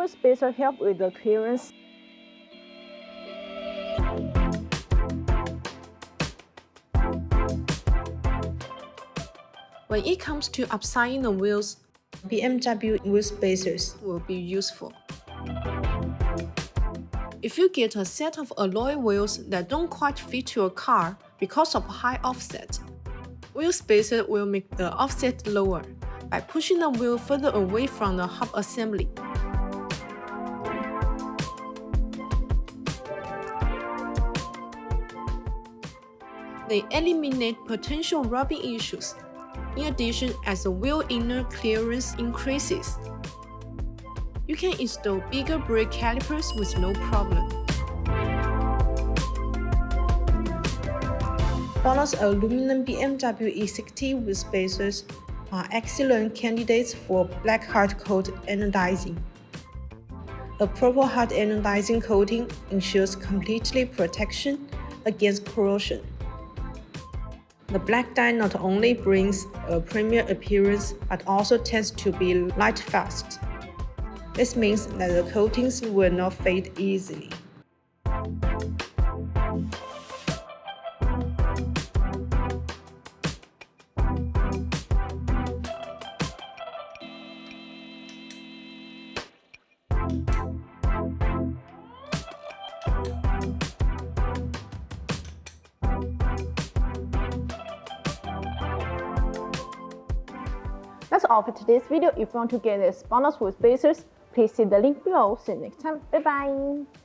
wheel spacer help with the clearance. When it comes to upsizing the wheels, BMW wheel spacers will be useful. If you get a set of alloy wheels that don't quite fit your car because of high offset, wheel spacer will make the offset lower by pushing the wheel further away from the hub assembly. They eliminate potential rubbing issues. In addition, as the wheel inner clearance increases, you can install bigger brake calipers with no problem. BONOSS aluminum BMW E60 wheel spacers are excellent candidates for black hard coat anodizing. A purple hard anodizing coating ensures completely protection against corrosion. The black dye not only brings a premium appearance but also tends to be light fast. This means that the coatings will not fade easily. That's all for today's video. If you want to get this BONOSS wheel spacers, please see the link below. See you next time. Bye bye.